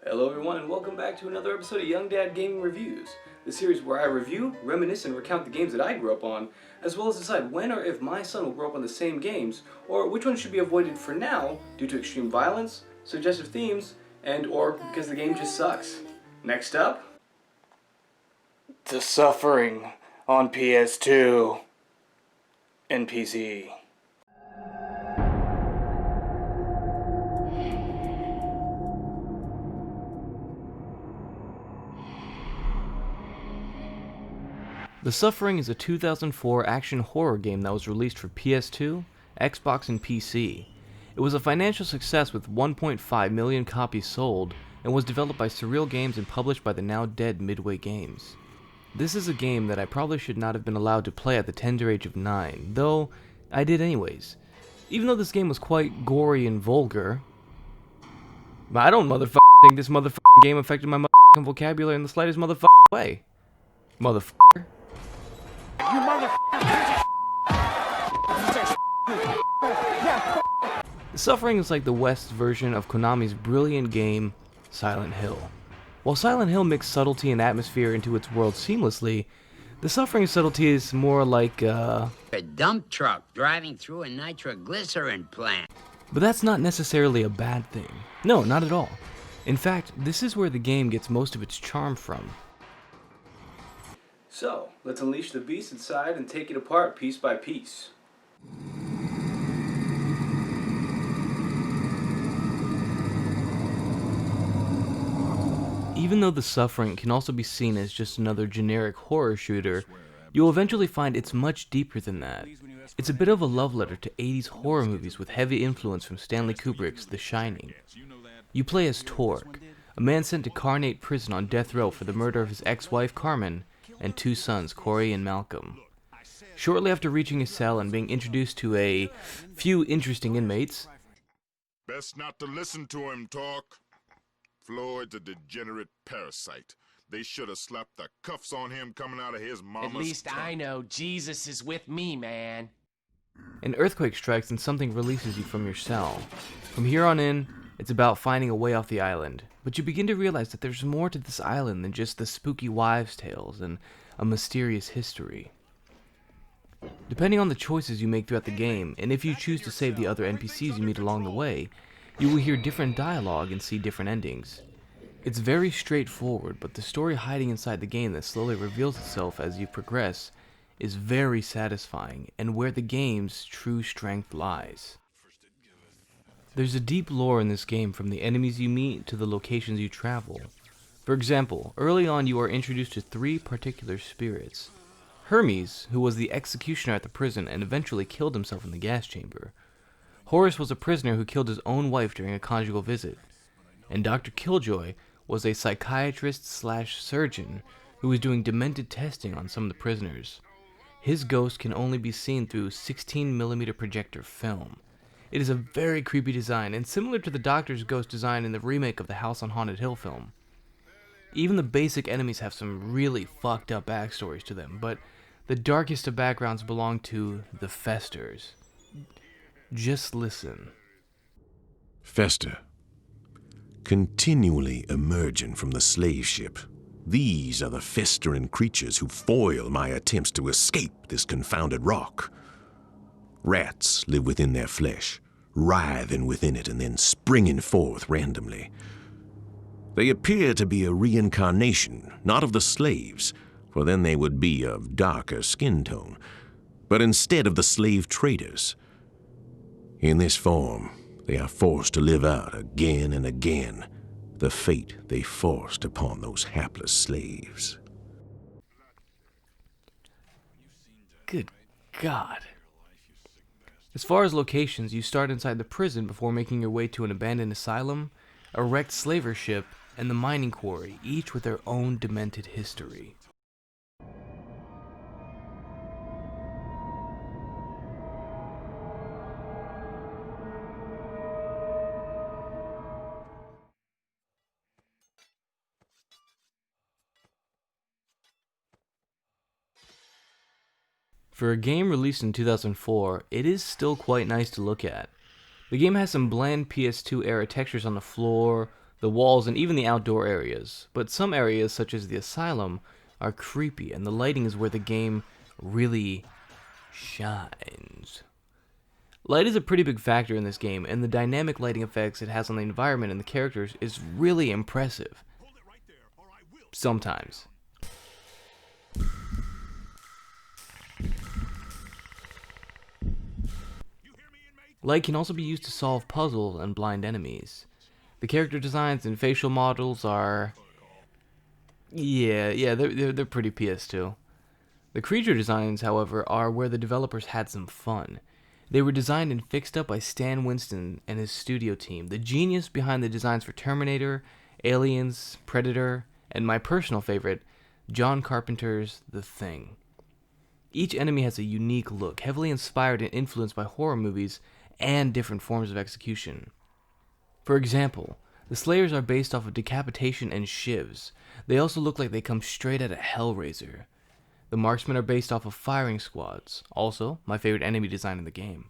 Hello everyone and welcome back to another episode of Young Dad Gaming Reviews, the series where I review, reminisce, and recount the games that I grew up on, as well as decide when or if my son will grow up on the same games, or which ones should be avoided for now due to extreme violence, suggestive themes, and or because the game just sucks. Next up, The Suffering on PS2 and PC. The Suffering is a 2004 action horror game that was released for PS2, Xbox, and PC. It was a financial success with 1.5 million copies sold, and was developed by Surreal Games and published by the now dead Midway Games. This is a game that I probably should not have been allowed to play at the tender age of 9, though I did anyways. Even though this game was quite gory and vulgar, but I don't think this game affected my vocabulary in the slightest way. Motherfucker. You motherfucker! The Suffering is like the West's version of Konami's brilliant game, Silent Hill. While Silent Hill mixed subtlety and atmosphere into its world seamlessly, The Suffering's subtlety is more like A dump truck driving through a nitroglycerin plant. But that's not necessarily a bad thing. No, not at all. In fact, this is where the game gets most of its charm from. So, let's unleash the beast inside and take it apart piece by piece. Even though The Suffering can also be seen as just another generic horror shooter, you'll eventually find it's much deeper than that. It's a bit of a love letter to 80s horror movies with heavy influence from Stanley Kubrick's The Shining. You play as Torque, a man sent to Carnate Prison on death row for the murder of his ex-wife Carmen and two sons, Corey and Malcolm. Shortly after reaching his cell and being introduced to a few interesting inmates, Best not to listen to him talk. Floyd's a degenerate parasite. They should have slapped the cuffs on him coming out of his mama's At least tongue. I know Jesus is with me, man. an earthquake strikes and something releases you from your cell. From here on in, it's about finding a way off the island, but you begin to realize that there's more to this island than just the spooky wives' tales and a mysterious history. Depending on the choices you make throughout the game, and if you choose to save the other NPCs you meet along the way, you will hear different dialogue and see different endings. It's very straightforward, but the story hiding inside the game that slowly reveals itself as you progress is very satisfying, and where the game's true strength lies. There's a deep lore in this game, from the enemies you meet to the locations you travel. For example, early on you are introduced to three particular spirits. Hermes, who was the executioner at the prison and eventually killed himself in the gas chamber. Horace was a prisoner who killed his own wife during a conjugal visit. And Dr. Killjoy was a psychiatrist/surgeon who was doing demented testing on some of the prisoners. His ghost can only be seen through 16mm projector film. It is a very creepy design, and similar to the Doctor's ghost design in the remake of the House on Haunted Hill film. Even the basic enemies have some really fucked up backstories to them, but the darkest of backgrounds belong to the Festers. Just listen. Fester. Continually emerging from the slave ship, these are the festering creatures who foil my attempts to escape this confounded rock. Rats live within their flesh, writhing within it and then springing forth randomly. They appear to be a reincarnation, not of the slaves, for then they would be of darker skin tone, but instead of the slave traders. In this form, they are forced to live out again and again the fate they forced upon those hapless slaves. Good God. As far as locations, you start inside the prison before making your way to an abandoned asylum, a wrecked slaver ship, and the mining quarry, each with their own demented history. For a game released in 2004, it is still quite nice to look at. The game has some bland PS2 era textures on the floor, the walls, and even the outdoor areas. But some areas, such as the asylum, are creepy, and the lighting is where the game really shines. Light is a pretty big factor in this game, and the dynamic lighting effects it has on the environment and the characters is really impressive. Sometimes. Light can also be used to solve puzzles and blind enemies. The character designs and facial models are... they're pretty PS2. The creature designs, however, are where the developers had some fun. They were designed and fixed up by Stan Winston and his studio team, the genius behind the designs for Terminator, Aliens, Predator, and my personal favorite, John Carpenter's The Thing. Each enemy has a unique look, heavily inspired and influenced by horror movies and different forms of execution. For example, the Slayers are based off of decapitation and shivs. They also look like they come straight out of Hellraiser. The Marksmen are based off of firing squads, also my favorite enemy design in the game.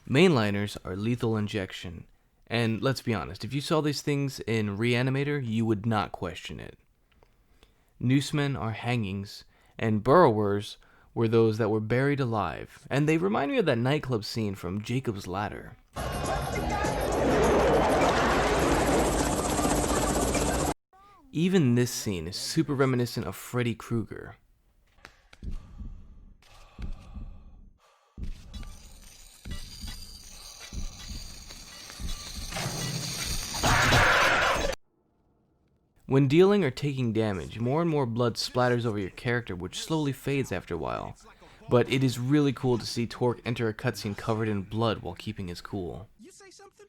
Mainliners are lethal injection, and let's be honest, if you saw these things in Reanimator, you would not question it. Noosemen are hangings, and burrowers were those that were buried alive, and they remind me of that nightclub scene from Jacob's Ladder. Even this scene is super reminiscent of Freddy Krueger. When dealing or taking damage, more and more blood splatters over your character, which slowly fades after a while. But it is really cool to see Torque enter a cutscene covered in blood while keeping his cool. You say something?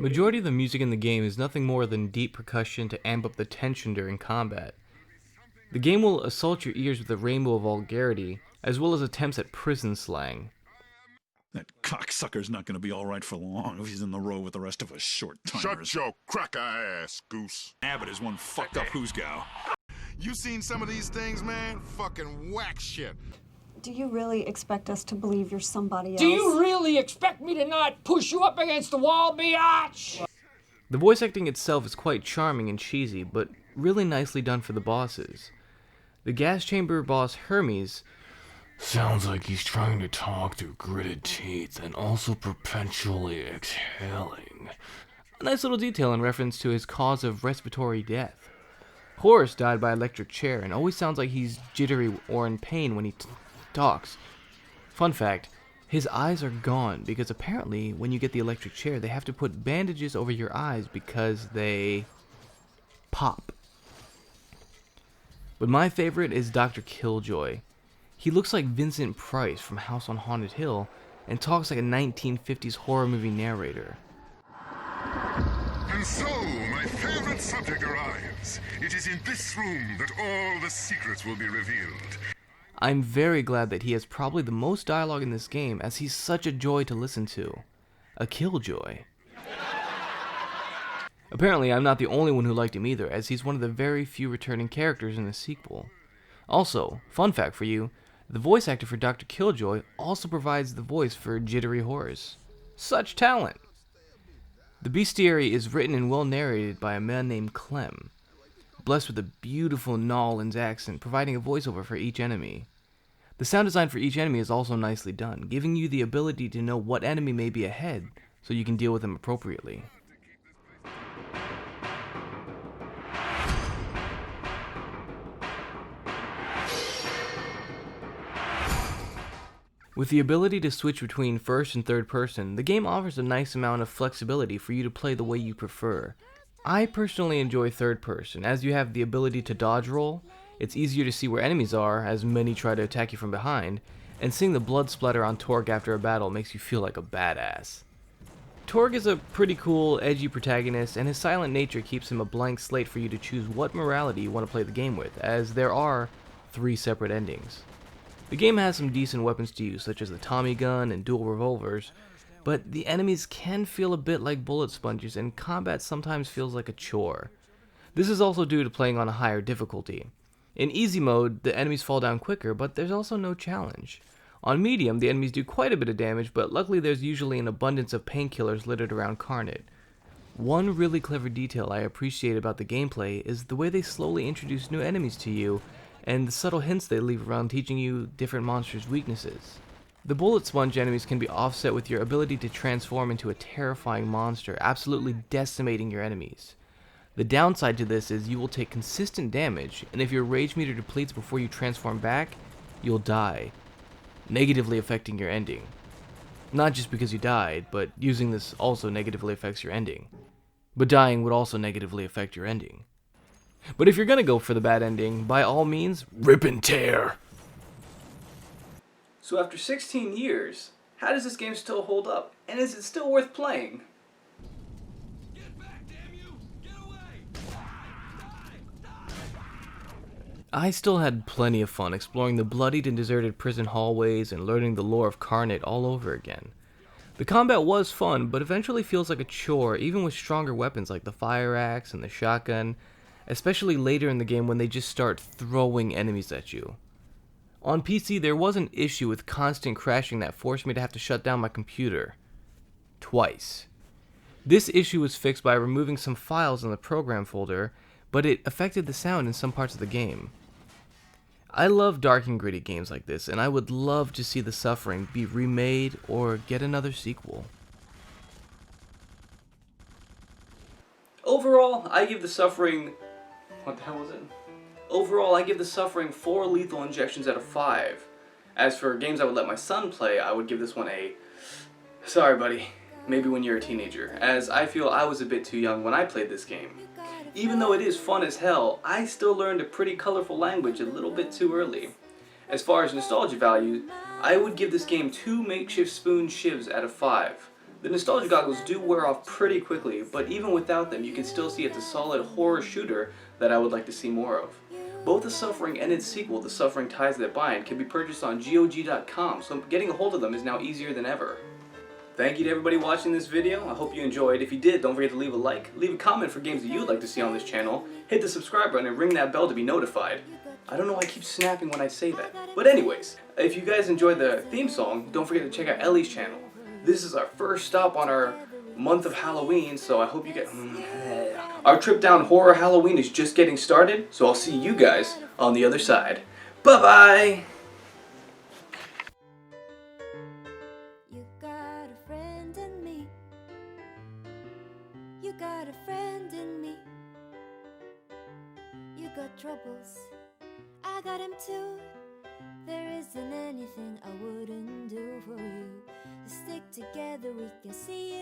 Majority of the music in the game is nothing more than deep percussion to amp up the tension during combat. The game will assault your ears with a rainbow of vulgarity, as well as attempts at prison slang. That cocksucker's not gonna be alright for long if he's in the row with the rest of us short-timers. Shut your cracker ass, goose. Abbott is one fucked up who's-gal. You seen some of these things, man? Fucking whack shit. Do you really expect us to believe you're somebody else? Do you really expect me to not push you up against the wall, biatch? The voice acting itself is quite charming and cheesy, but really nicely done for the bosses. The gas chamber boss Hermes sounds like he's trying to talk through gritted teeth and also perpetually exhaling. A nice little detail in reference to his cause of respiratory death. Horace died by electric chair and always sounds like he's jittery or in pain when he talks. Fun fact, his eyes are gone because apparently when you get the electric chair they have to put bandages over your eyes because they pop. But my favorite is Dr. Killjoy. He looks like Vincent Price from House on Haunted Hill and talks like a 1950s horror movie narrator. And so, my favorite subject arrives. It is in this room that all the secrets will be revealed. I'm very glad that he has probably the most dialogue in this game, as he's such a joy to listen to. A killjoy. Apparently, I'm not the only one who liked him either, as he's one of the very few returning characters in the sequel. Also, fun fact for you, the voice actor for Dr. Killjoy also provides the voice for Jittery Horace. Such talent! The bestiary is written and well narrated by a man named Clem, blessed with a beautiful Nolans accent, providing a voiceover for each enemy. The sound design for each enemy is also nicely done, giving you the ability to know what enemy may be ahead, so you can deal with them appropriately. With the ability to switch between first and third person, the game offers a nice amount of flexibility for you to play the way you prefer. I personally enjoy third person, as you have the ability to dodge roll, it's easier to see where enemies are, as many try to attack you from behind, and seeing the blood splatter on Torque after a battle makes you feel like a badass. Torque is a pretty cool, edgy protagonist, and his silent nature keeps him a blank slate for you to choose what morality you want to play the game with, as there are 3 separate endings. The game has some decent weapons to use, such as the Tommy gun and dual revolvers, but the enemies can feel a bit like bullet sponges, and combat sometimes feels like a chore. This is also due to playing on a higher difficulty. In easy mode, the enemies fall down quicker, but there's also no challenge. On medium, the enemies do quite a bit of damage, but luckily there's usually an abundance of painkillers littered around Carnot. One really clever detail I appreciate about the gameplay is the way they slowly introduce new enemies to you, and the subtle hints they leave around teaching you different monsters' weaknesses. The bullet sponge enemies can be offset with your ability to transform into a terrifying monster, absolutely decimating your enemies. The downside to this is you will take consistent damage, and if your rage meter depletes before you transform back, you'll die, negatively affecting your ending. Not just because you died, but using this also negatively affects your ending. But dying would also negatively affect your ending. But if you're gonna go for the bad ending, by all means, rip and tear! So after 16 years, how does this game still hold up? And is it still worth playing? I still had plenty of fun exploring the bloodied and deserted prison hallways and learning the lore of Carnot all over again. The combat was fun, but eventually feels like a chore, even with stronger weapons like the fire axe and the shotgun, especially later in the game when they just start throwing enemies at you. On PC, there was an issue with constant crashing that forced me to have to shut down my computer. Twice. This issue was fixed by removing some files in the program folder, but it affected the sound in some parts of the game. I love dark and gritty games like this, and I would love to see The Suffering be remade or get another sequel. Overall, I give The Suffering... what the hell was it? Overall, I give The Suffering 4 lethal injections out of 5. As for games I would let my son play, I would give this one a... sorry buddy, maybe when you're a teenager, as I feel I was a bit too young when I played this game. Even though it is fun as hell, I still learned a pretty colorful language a little bit too early. As far as nostalgia value, I would give this game 2 makeshift spoon shivs out of 5. The nostalgia goggles do wear off pretty quickly, but even without them you can still see it's a solid horror shooter that I would like to see more of. Both The Suffering and its sequel, The Suffering Ties That Bind, can be purchased on GOG.com, so getting a hold of them is now easier than ever. Thank you to everybody watching this video. I hope you enjoyed. If you did, don't forget to leave a like, leave a comment for games that you would like to see on this channel, hit the subscribe button and ring that bell to be notified. I don't know why I keep snapping when I say that. But anyways, if you guys enjoyed the theme song, don't forget to check out Ellie's channel. This is our first stop on our month of Halloween, so I hope you get... Our trip down horror Halloween is just getting started, so I'll see you guys on the other side. Bye-bye! You got a friend in me. You got troubles, I got him too. There isn't anything I wouldn't do for you. To stick together we can see